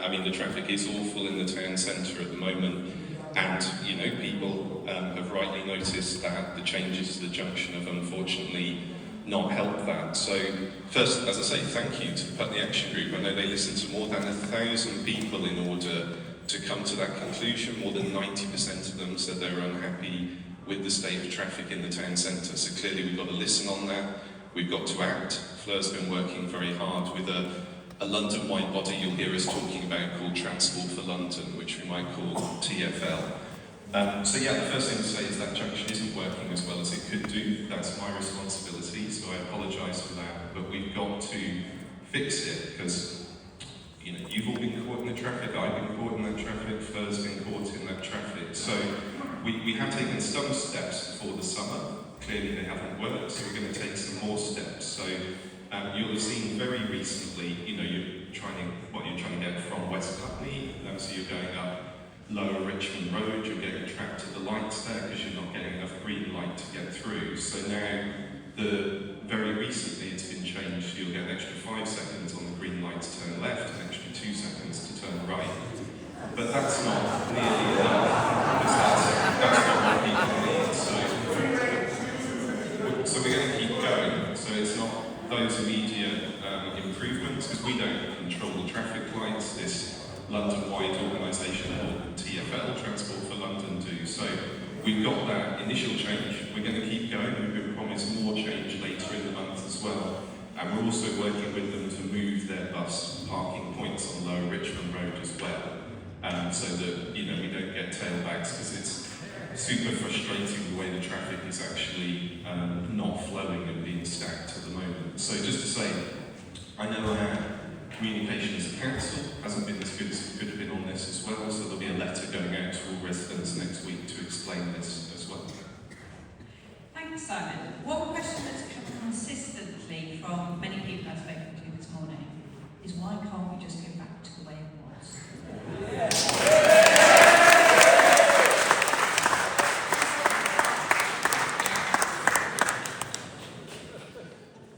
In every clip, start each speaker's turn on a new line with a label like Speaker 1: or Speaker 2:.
Speaker 1: I mean, the traffic is awful in the town centre at the moment, and, you know, people have rightly noticed that the changes to the junction have unfortunately not helped that. So, first, as I say, thank you to the Putney Action Group. I know they listened to more than 1,000 people in order to come to that conclusion. More than 90% of them said they were unhappy with the state of traffic in the town centre. So clearly we've got to listen on that, we've got to act. Fleur's been working very hard with a London-wide body you'll hear us talking about called Transport for London, which we might call TfL. So yeah, the first thing to say is that junction isn't working as well as it could do. That's my responsibility, so I apologise for that. But we've got to fix it, because you know, you've all been caught in the traffic, I've been caught in that traffic, Fleur's been caught in that traffic. So we have taken some steps for the summer. Clearly they haven't worked, so we're going to take some more steps. So you'll have seen very recently, you know, you're trying to get from West Putney, so you're going up Lower Richmond Road, you're getting trapped at the lights there because you're not getting enough green light to get through. So now, very recently it's been changed. You'll get an extra 5 seconds on the green light to turn left, an extra 2 seconds to turn right. But that's not nearly enough, because that's not what people need. So we're going to keep going. So it's not those immediate improvements, because we don't control the traffic lights. This London-wide organisation called TfL, Transport for London, do. So we've got that initial change. We're going to keep going. We've been promised more change later in the month as well. And we're also working with them to move their bus parking points on Lower Richmond Road as well, so that, you know, we don't get tailbacks, because it's super frustrating the way the traffic is actually not flowing and being stacked at the moment. So just to say, I know our communication as a council hasn't been as good as it could have been on this as well, so there'll be a letter going out to all residents next week to explain this as well.
Speaker 2: Thanks, Simon. One question that's come consistently from many people I've spoken to this morning is, why can't we just go back to the way it was?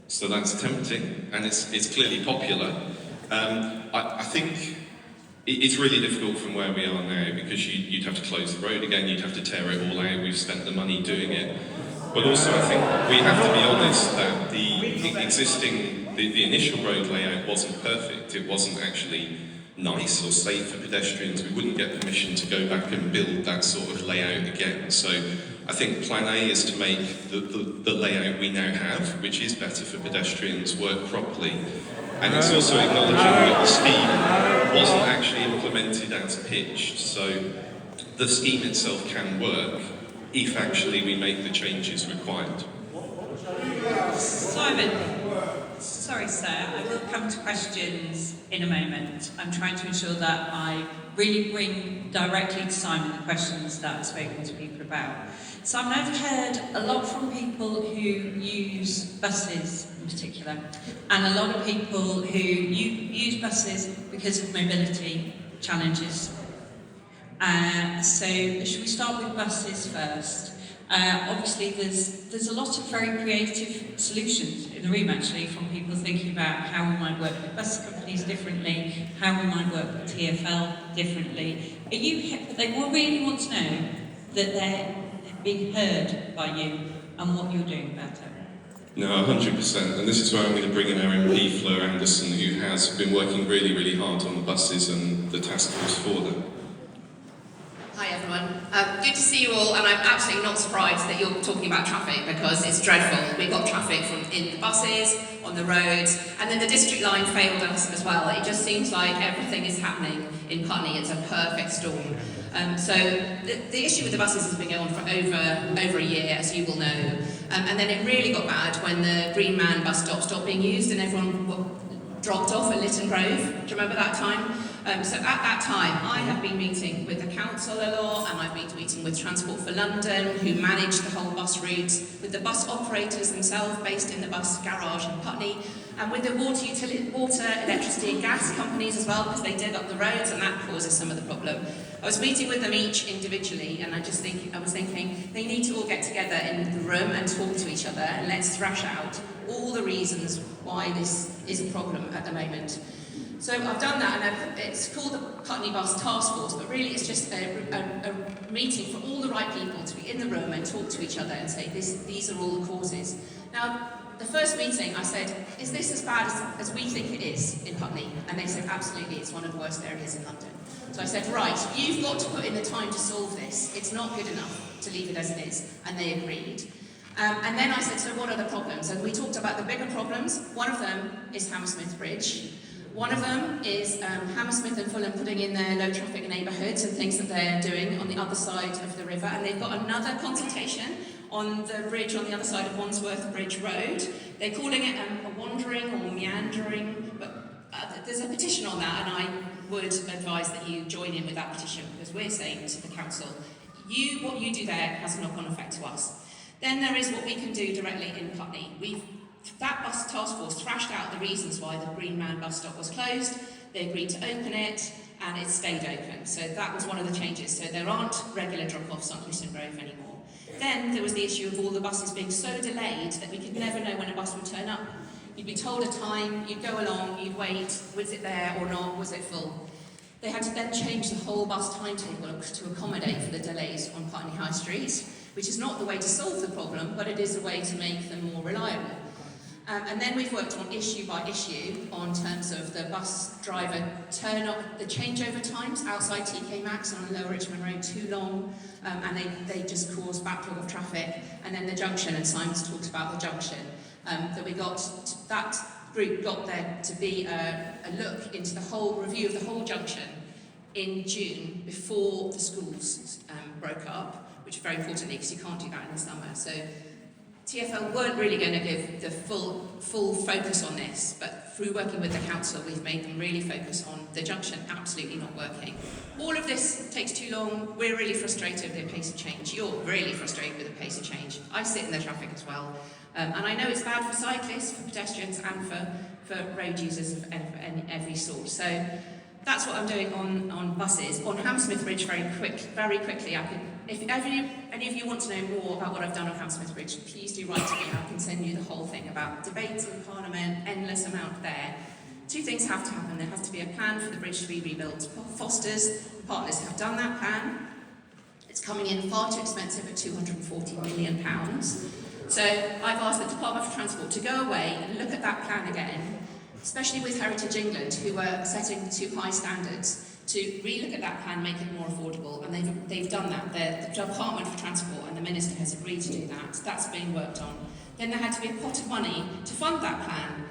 Speaker 1: So that's tempting, and it's clearly popular. I think it's really difficult from where we are now, because you'd have to close the road again, you'd have to tear it all out, we've spent the money doing it. But also I think we have to be honest that the initial road layout wasn't perfect. It wasn't actually nice or safe for pedestrians. We wouldn't get permission to go back and build that sort of layout again. So I think plan A is to make the layout we now have, which is better for pedestrians, work properly. And it's also acknowledging that the scheme wasn't actually implemented as pitched. So the scheme itself can work if actually we make the changes required.
Speaker 2: Simon, sorry sir, I will come to questions in a moment. I'm trying to ensure that I really bring directly to Simon the questions that I've spoken to people about. Simon, I've heard a lot from people who use buses in particular, and a lot of people who use buses because of mobility challenges. So should we start with buses first? Obviously there's a lot of very creative solutions in the room actually, from people thinking about how we might work with bus companies differently, how we might work with TfL differently. They will really want to know that they're being heard by you and what you're doing about it.
Speaker 1: No, 100%, and this is where I'm going to bring in our MP, Fleur Anderson, who has been working really, really hard on the buses and the task force for them.
Speaker 3: Hi everyone, good to see you all, and I'm absolutely not surprised that you're talking about traffic, because it's dreadful. We've got traffic in the buses, on the roads, and then the district line failed us as well. It just seems like everything is happening in Putney. It's a perfect storm. So the issue with the buses has been going on for over a year, as you will know, and then it really got bad when the Green Man bus stop stopped being used and everyone dropped off at Lytton Grove. Do you remember that time? So at that time, I have been meeting with the council a lot, and I've been meeting with Transport for London, who manage the whole bus routes, with the bus operators themselves based in the bus garage in Putney, and with the water, electricity and gas companies as well, because they dig up the roads, and that causes some of the problem. I was meeting with them each individually, and I was thinking they need to all get together in the room and talk to each other, and let's thrash out all the reasons why this is a problem at the moment. So I've done that, and it's called the Putney Bus Task Force, but really it's just a meeting for all the right people to be in the room and talk to each other and say, these are all the causes. Now, the first meeting I said, is this as bad as we think it is in Putney? And they said, absolutely, it's one of the worst areas in London. So I said, right, you've got to put in the time to solve this. It's not good enough to leave it as it is. And they agreed. And then I said, so what are the problems? And we talked about the bigger problems. One of them is Hammersmith Bridge. One of them is Hammersmith and Fulham putting in their low traffic neighbourhoods and things that they're doing on the other side of the river. And they've got another consultation on the bridge on the other side of Wandsworth Bridge Road. They're calling it a wandering or meandering, but there's a petition on that, and I would advise that you join in with that petition, because we're saying to the council, what you do there has a knock-on effect to us. Then there is what we can do directly in Putney. That bus task force thrashed out the reasons why the Green Man bus stop was closed. They agreed to open it, and it stayed open. So that was one of the changes. So there aren't regular drop-offs on Clifton Grove anymore. Then there was the issue of all the buses being so delayed that we could never know when a bus would turn up. You'd be told a time, you'd go along, you'd wait, was it there or not, was it full? They had to then change the whole bus timetable to accommodate for the delays on Putney High Street, which is not the way to solve the problem, but it is a way to make them more reliable. And then we've worked on issue by issue on terms of the bus driver turn up, the changeover times outside TK Maxx on Lower Richmond Road too long, and they just cause backlog of traffic. And then the junction, and Simon's talked about the junction, that group got there to be a look into the whole review of the whole junction in June before the schools broke up, which is very importantly because you can't do that in the summer. So TfL weren't really going to give the full focus on this, but through working with the council, we've made them really focus on the junction absolutely not working. All of this takes too long. We're really frustrated with the pace of change. You're really frustrated with the pace of change. I sit in the traffic as well. And I know it's bad for cyclists, for pedestrians, and for road users of every sort. So that's what I'm doing on buses. On Hammersmith Bridge, very quickly, if any of you want to know more about what I've done on Hammersmith Bridge, please do write to me. I can send you the whole thing about debates in Parliament, endless amount there. Two things have to happen. There has to be a plan for the bridge to be rebuilt. Fosters, the partners have done that plan. It's coming in far too expensive at £240 million. So I've asked the Department for Transport to go away and look at that plan again, especially with Heritage England, who are setting too high standards, to re-look at that plan, make it more affordable, and they've done that. The Department for Transport and the Minister has agreed to do that. That's being worked on. Then there had to be a pot of money to fund that plan.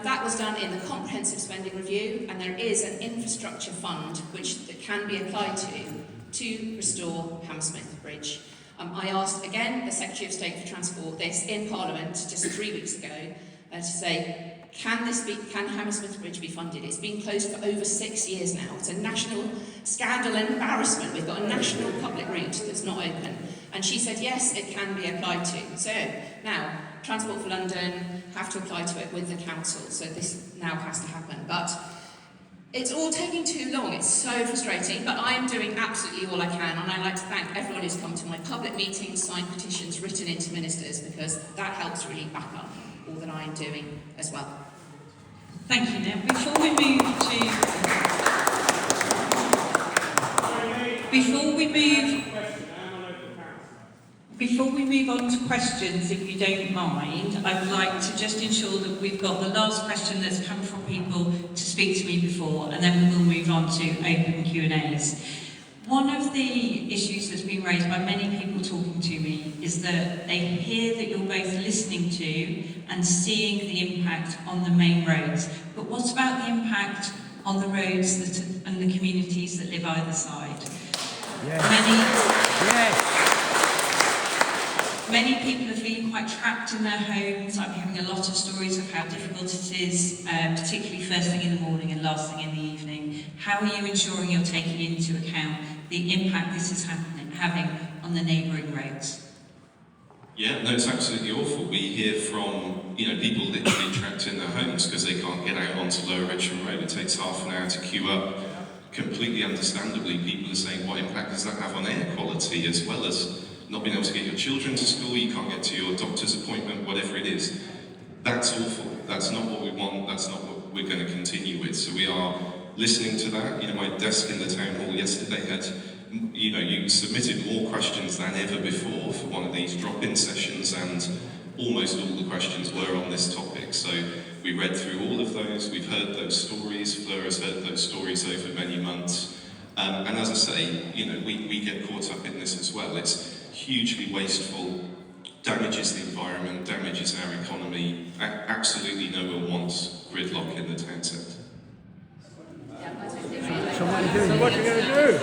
Speaker 3: That was done in the Comprehensive Spending Review, and there is an infrastructure fund that can be applied to restore Hammersmith Bridge. I asked again the Secretary of State for Transport this in Parliament just 3 weeks ago to say, can Hammersmith Bridge be funded? It's been closed for over 6 years now. It's a national scandal and embarrassment. We've got a national public route that's not open. And she said, yes, it can be applied to. So now, Transport for London have to apply to it with the council. So this now has to happen. But it's all taking too long. It's so frustrating, but I'm doing absolutely all I can, and I'd like to thank everyone who's come to my public meetings, signed petitions, written into ministers, because that helps really back up all that I'm doing as well.
Speaker 2: Thank you. Now, before we move on to questions, if you don't mind, I'd like to just ensure that we've got the last question that's come from people to speak to me before, and then we'll move on to open Q&As. One of the issues that's been raised by many people talking to me is that they hear that you're both listening to and seeing the impact on the main roads. But what about the impact on the roads and the communities that live either side?
Speaker 4: Yes.
Speaker 2: Many people are feeling quite trapped in their homes. I'm hearing a lot of stories of how difficult it is, particularly first thing in the morning and last thing in the evening. How are you ensuring you're taking into account the impact this is having on the neighbouring roads?
Speaker 1: Yeah, no, it's absolutely awful. We hear from people literally trapped in their homes because they can't get out onto Lower Richmond Road. It takes half an hour to queue up. Completely understandably, people are saying, what impact does that have on air quality, as well as not being able to get your children to school, you can't get to your doctor's appointment, whatever it is. That's awful. That's not what we want. That's not what we're going to continue with. So we are listening to that. You know, my desk in the town hall yesterday had, you know, you submitted more questions than ever before for one of these drop-in sessions, and almost all the questions were on this topic. So we read through all of those, we've heard those stories, Fleur has heard those stories over many months. And as I say, you know, we get caught up in this as well. It's hugely wasteful, damages the environment, damages our economy. Absolutely no one wants gridlock in the town centre.
Speaker 4: So what are you going to do?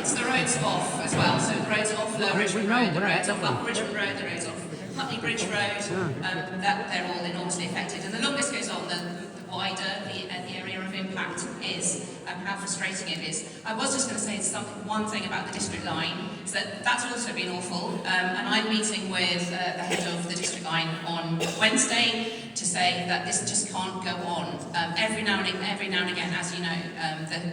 Speaker 3: It's the roads off as well, so the roads off Lower Richmond Road, the roads off Upper Richmond Road, the roads off Putney Bridge Road, that they're all enormously affected. And the longer this goes on, the wider the area of impact is, how frustrating it is. I was just going to say one thing about the district line, is that's also been awful, and I'm meeting with the head of the district line on Wednesday to say that this just can't go on. Every now and again, as you know,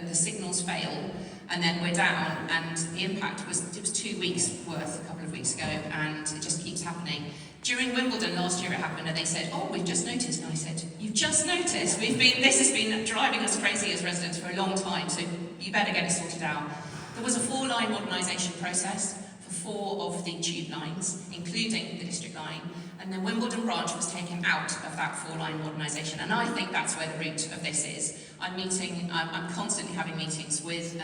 Speaker 3: the signals fail, and then we're down, and the impact was 2 weeks worth a couple of weeks ago, and it just keeps happening. During Wimbledon last year it happened, and they said, "Oh, we've just noticed." And I said, "You've just noticed? This has been driving us crazy as residents for a long time, so you better get it sorted out." There was a 4-line modernisation process for 4 of the tube lines, including the district line, and the Wimbledon branch was taken out of that 4-line modernisation, and I think that's where the root of this is. I'm constantly having meetings with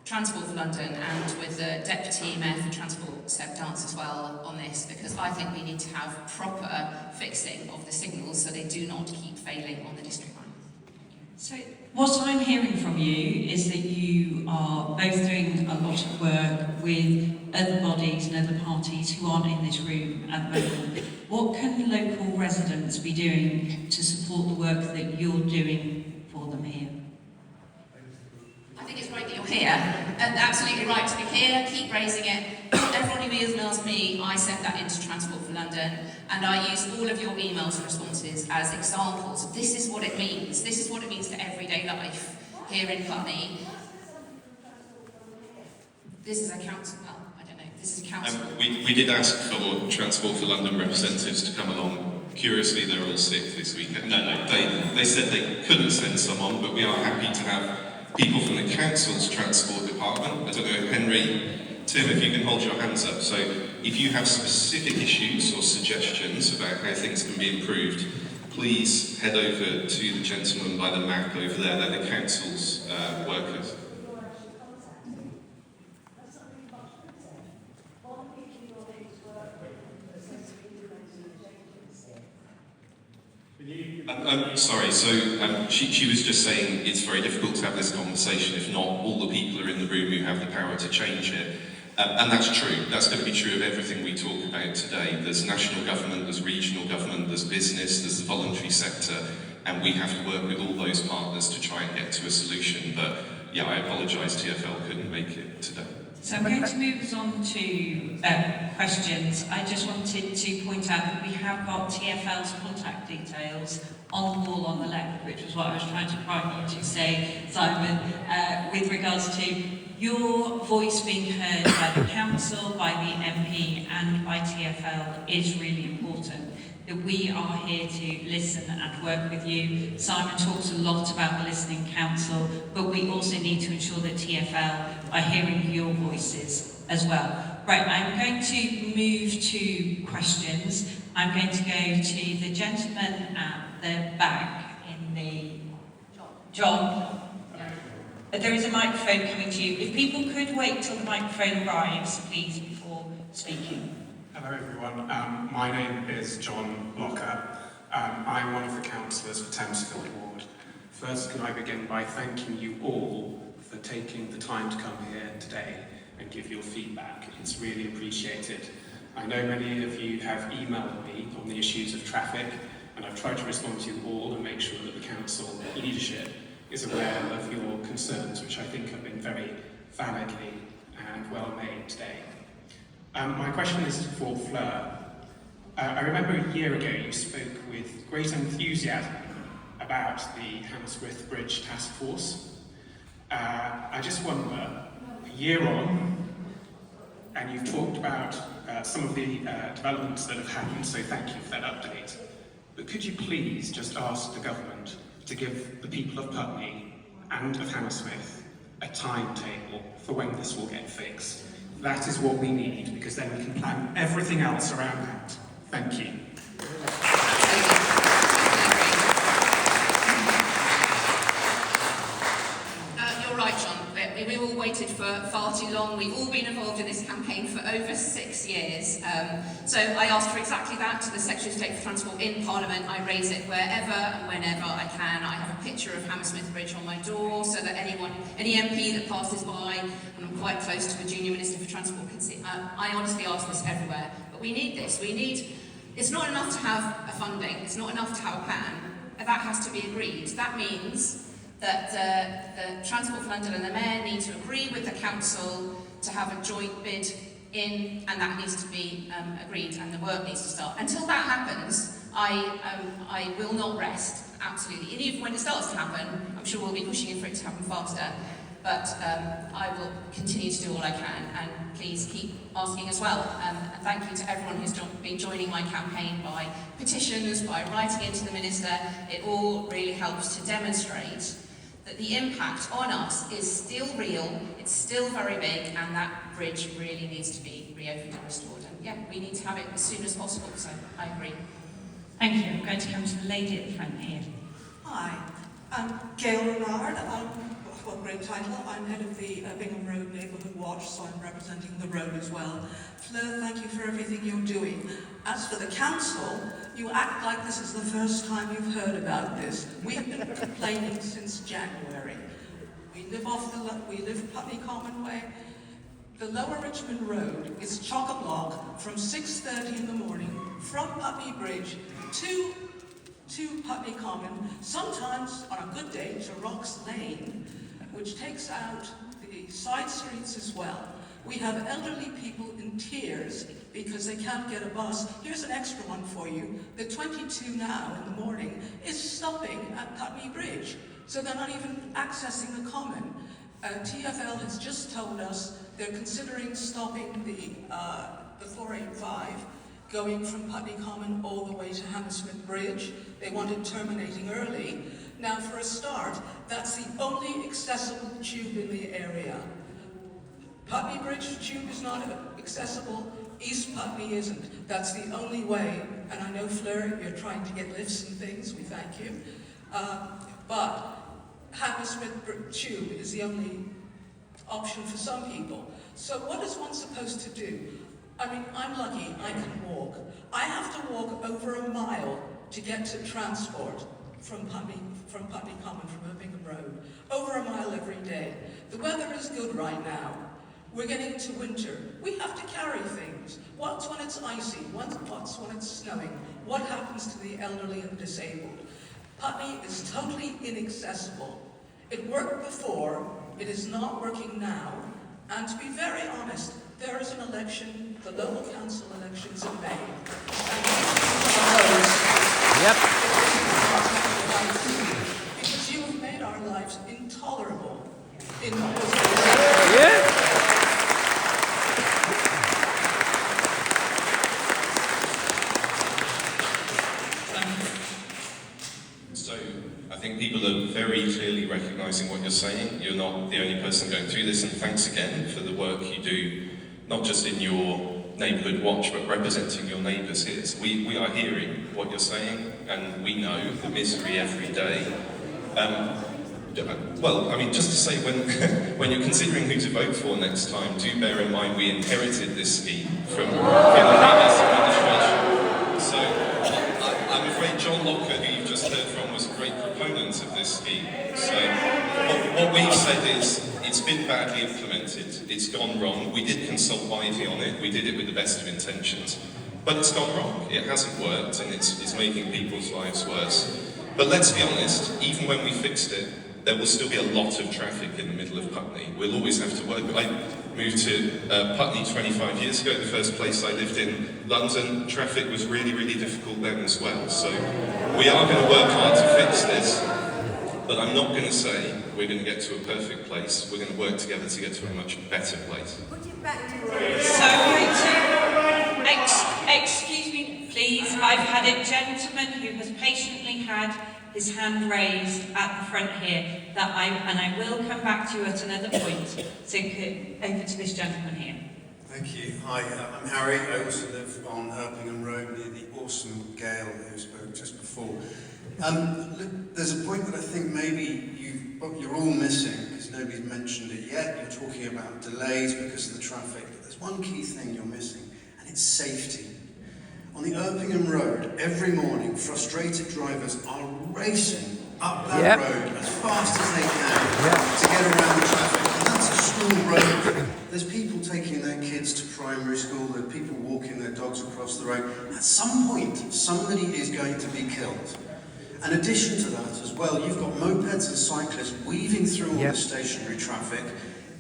Speaker 3: Transport for London and with the Deputy Mayor for Transport, Seb Dance, as well on this, because I think we need to have proper fixing of the signals so they do not keep failing on the district line.
Speaker 2: So what I'm hearing from you is that you are both doing a lot of work with other bodies and other parties who aren't in this room at the moment. What can local residents be doing to support the work that you're doing for them here?
Speaker 3: I think it's great that you're here, and absolutely right to be here, keep raising it. Everyone who emails me, I send that into Transport for London, and I use all of your emails and responses as examples. This is what it means. This is what it means to everyday life here in Putney. This is a council, I don't know, this is council.
Speaker 1: We did ask for Transport for London representatives to come along. Curiously, they're all sick this weekend. No, they said they couldn't send someone, but we are happy to have people from the council's transport department. I don't know, Henry, Tim, if you can hold your hands up. So if you have specific issues or suggestions about how things can be improved, please head over to the gentleman by the map over there. They're the council's workers. Sorry, so she was just saying it's very difficult to have this conversation if not all the people are in the room who have the power to change it. And that's true. That's going to be true of everything we talk about today. There's national government, there's regional government, there's business, there's the voluntary sector, and we have to work with all those partners to try and get to a solution. But yeah, I apologise, TfL couldn't make it today.
Speaker 2: So I'm going to move us on to questions. I just wanted to point out that we have got TfL's contact details on the wall on the left, which was what I was trying to prime you to say, Simon, with regards to your voice being heard by the council, by the MP and by TfL is really important. That we are here to listen and work with you. Simon talks a lot about the listening council, but we also need to ensure that TfL are hearing your voices as well. Right, I'm going to move to questions. I'm going to go to the gentleman at the back in the... John. There is a microphone coming to you. If people could wait till the microphone arrives, please, before speaking.
Speaker 5: Hello everyone, my name is John Locker. I'm one of the councillors for Thamesfield Ward. First, can I begin by thanking you all for taking the time to come here today and give your feedback. It's really appreciated. I know many of you have emailed me on the issues of traffic, and I've tried to respond to you all and make sure that the council leadership is aware of your concerns, which I think have been very validly and well made today. My question is for Fleur. I remember a year ago you spoke with great enthusiasm about the Wandsworth Bridge Task Force. I just wonder, a year on, and you've talked about some of the developments that have happened, so thank you for that update. But could you please just ask the government to give the people of Putney and of Hammersmith a timetable for when this will get fixed. That is what we need, because then we can plan everything else around that. Thank you.
Speaker 3: You're right, John. We all waited for far too long. We've all been involved in this campaign for over 6 years. So I asked for exactly that to the Secretary of State for Transport in Parliament. I raise it wherever and whenever I can. I have a picture of Hammersmith Bridge on my door so that any MP that passes by, and I'm quite close to the Junior Minister for Transport, can see. I honestly ask this everywhere. But we need this. It's not enough to have a funding. It's not enough to have a plan. That has to be agreed. That means that the Transport for London and the Mayor need to agree with the Council to have a joint bid in, and that needs to be agreed, and the work needs to start. Until that happens, I will not rest, absolutely. And even when it starts to happen, I'm sure we'll be pushing for it to happen faster, but I will continue to do all I can, and please keep asking as well. And thank you to everyone who's been joining my campaign by petitions, by writing into the Minister. It all really helps to demonstrate that the impact on us is still real, it's still very big, and that bridge really needs to be reopened and restored. And yeah, we need to have it as soon as possible, so I agree.
Speaker 2: Thank you. I'm going to come to the lady at the front here.
Speaker 6: Hi, I'm Gail Renard. What a great title. I'm head of the Bingham Road Neighbourhood Watch, so I'm representing the road as well. Fleur, thank you for everything you're doing. As for the council, you act like this is the first time you've heard about this. We've been complaining since January. We live Putney Common Way. The Lower Richmond Road is chock-a-block from 6:30 in the morning from Putney Bridge to Putney Common, sometimes on a good day to Rocks Lane, which takes out the side streets as well. We have elderly people in tears because they can't get a bus. Here's an extra one for you. The 22 now in the morning is stopping at Putney Bridge, so they're not even accessing the common. TfL has just told us they're considering stopping the 485 going from Putney Common all the way to Hammersmith Bridge. They want it terminating early. Now, for a start, that's the only accessible tube in the area. Putney Bridge tube is not accessible, East Putney isn't. That's the only way, and I know, Fleur, you're trying to get lifts and things, we thank you. But Hammersmith tube is the only option for some people. So what is one supposed to do? I mean, I'm lucky I can walk. I have to walk over a mile to get to transport from Putney Common, from Bingham Road. Over a mile every day. The weather is good right now. We're getting into winter. We have to carry things. What's when it's icy? What's when it's snowing? What happens to the elderly and disabled? Putney is totally inaccessible. It worked before, it is not working now, and to be very honest, there is an election, the local council elections in May.
Speaker 4: Yep.
Speaker 6: Because you have made our lives intolerable.
Speaker 4: Yeah.
Speaker 1: So I think people are very clearly recognising what you're saying. You're not the only person going through this, and thanks again for the work you do, not just in your neighbourhood watch, but representing your neighbours here. So we are hearing what you're saying, and we know the misery every day. Well, I mean, just to say, when you're considering who to vote for next time, do bear in mind we inherited this scheme from the previous administration. So I'm afraid John Locker, who you've just heard from, was a great proponent of this scheme. So what we've said is, it's been badly implemented, it's gone wrong. We did consult widely on it, we did it with the best of intentions, but it's gone wrong. It hasn't worked, and it's making people's lives worse. But let's be honest, even when we fixed it, there will still be a lot of traffic in the middle of Putney. We'll always have to work. I moved to Putney 25 years ago, the first place I lived in London. Traffic was really, really difficult then as well. So we are going to work hard to fix this, but I'm not going to say we're going to get to a perfect place. We're going to work together to get to a much better place.
Speaker 2: Excuse me, please. I've had a gentleman who has patiently had his hand raised at the front here, and I will come back to you at another point. So over to this gentleman here.
Speaker 7: Thank you. Hi, I'm Harry. I also live on Erpingham Road near the awesome Gail who spoke just before. There's a point that I think maybe you're all missing because nobody's mentioned it yet. You're talking about delays because of the traffic, but there's one key thing you're missing, and it's safety. On the Erpingham Road, every morning, frustrated drivers are racing up that road as fast as they can to get around the traffic. And that's a school road. There's people taking their kids to primary school, there are people walking their dogs across the road. At some point, somebody is going to be killed. In addition to that as well, you've got mopeds and cyclists weaving through all the stationary traffic.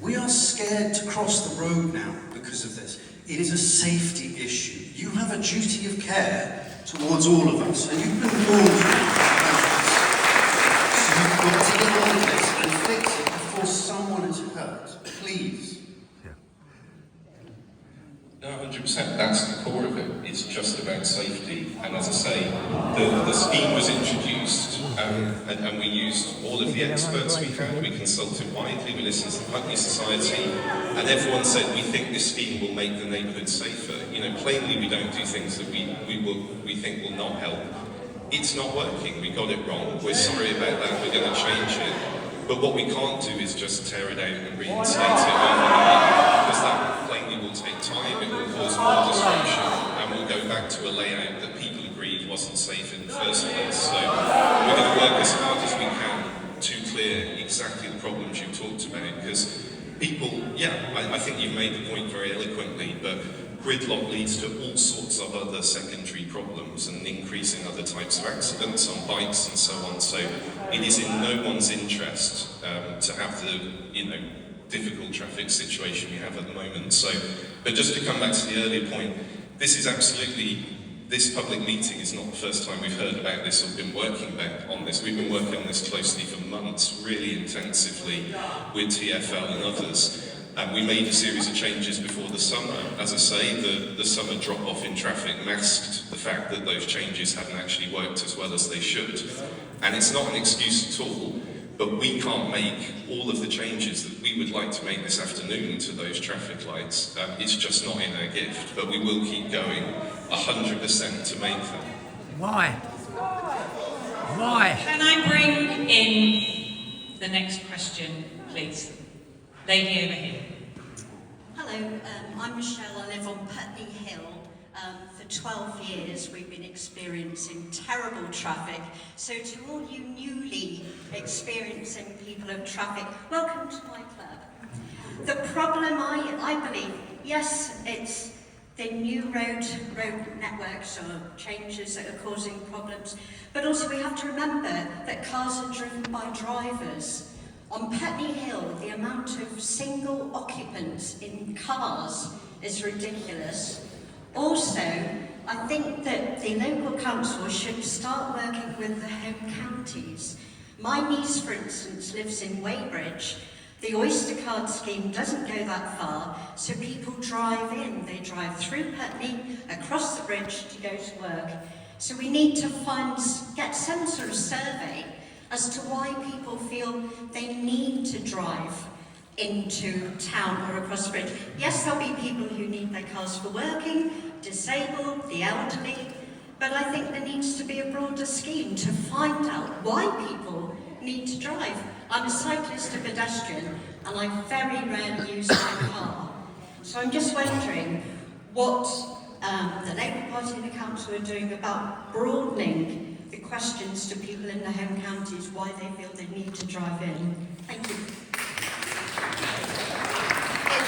Speaker 7: We are scared to cross the road now because of this. It is a safety issue. You have a duty of care towards all of us, and you've been warned about this. So you've got to get on this and fix it before someone is hurt. Please.
Speaker 1: No, 100%. That's the core of it. It's just about safety. And as I say, the scheme was introduced, and we used all of the experts we had. We consulted widely. We listened to the Putney Society, and everyone said we think this scheme will make the neighbourhood safer. You know, plainly we don't do things that we think will not help. It's not working. We got it wrong. We're sorry about that. We're going to change it. But what we can't do is just tear it out and reinstate it overnight, because that plainly will take time, it will cause more disruption, and we'll go back to a layout that people agreed wasn't safe in the first place. So we're going to work as hard as we can to clear exactly the problems you talked about, because people, I think you've made the point very eloquently, but gridlock leads to all sorts of other secondary problems and increasing other types of accidents on bikes and so on. So it is in no one's interest to have the, difficult traffic situation we have at the moment. So, but just to come back to the earlier point, this public meeting is not the first time we've heard about this or been working on this. We've been working on this closely for months, really intensively with TfL and others. And we made a series of changes before the summer. As I say, the summer drop-off in traffic masked the fact that those changes hadn't actually worked as well as they should. And it's not an excuse at all, but we can't make all of the changes that we would like to make this afternoon to those traffic lights. It's just not in our gift, but we will keep going 100% to make them.
Speaker 4: Why? Why?
Speaker 2: Can I bring in the next question, please? Lady over here.
Speaker 8: Hello, I'm Michelle. I live on Putney Hill. For 12 years we've been experiencing terrible traffic. So to all you newly experiencing people of traffic, welcome to my club. The problem, I believe, yes, it's the new road networks or changes that are causing problems, but also we have to remember that cars are driven by drivers. On Putney Hill, the amount of single occupants in cars is ridiculous. Also, I think that the local council should start working with the home counties. My niece, for instance, lives in Weybridge. The Oyster card scheme doesn't go that far, so people drive in. They drive through Putney, across the bridge to go to work. So we need to get some sort of survey as to why people feel they need to drive into town or across the bridge. Yes, there'll be people who need their cars for working, disabled, the elderly, but I think there needs to be a broader scheme to find out why people need to drive. I'm a cyclist, a pedestrian, and I very rarely use my car. So I'm just wondering what the Labour Party and the Council are doing about broadening the questions to people in the home counties why they feel they need to drive in. Thank you.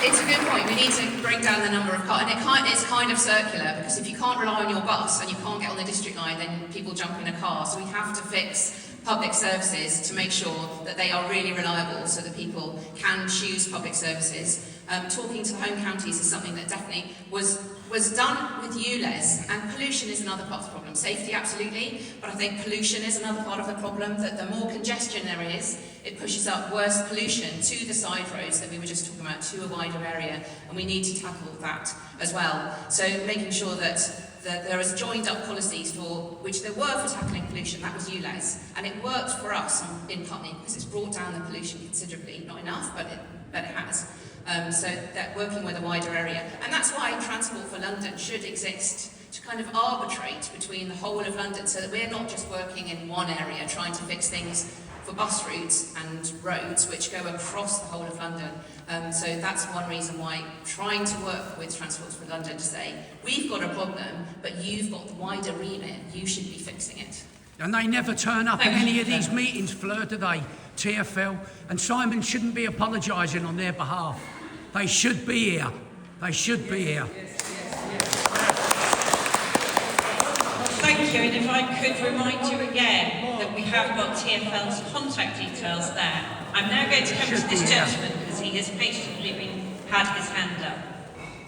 Speaker 3: It's a good point. We need to bring down the number of cars, and it's kind of circular, because if you can't rely on your bus and you can't get on the district line, then people jump in a car. So we have to fix public services to make sure that they are really reliable so that people can choose public services. Talking to home counties is something that definitely was done with you, Les, and pollution is another part of the problem. Safety, absolutely, but I think pollution is another part of the problem, that the more congestion there is, it pushes up worse pollution to the side roads that we were just talking about, to a wider area, and we need to tackle that as well. So making sure that there is joined up policies for, which there were for tackling pollution, that was ULEZ, and it worked for us in Putney because it's brought down the pollution considerably, not enough, but it has. So that working with a wider area. And that's why Transport for London should exist, to kind of arbitrate between the whole of London so that we're not just working in one area trying to fix things for bus routes and roads which go across the whole of London. So that's one reason why trying to work with Transport for London to say, we've got a problem, but you've got the wider remit, you should be fixing it.
Speaker 4: And they never turn up at any of these meetings, Fleur, do they? TfL. And Simon shouldn't be apologising on their behalf. They should be here. They should be here.
Speaker 2: Thank you, and if I could remind you again that we have got TfL's contact details there. I'm now going to come to this gentleman because he has patiently had his hand up.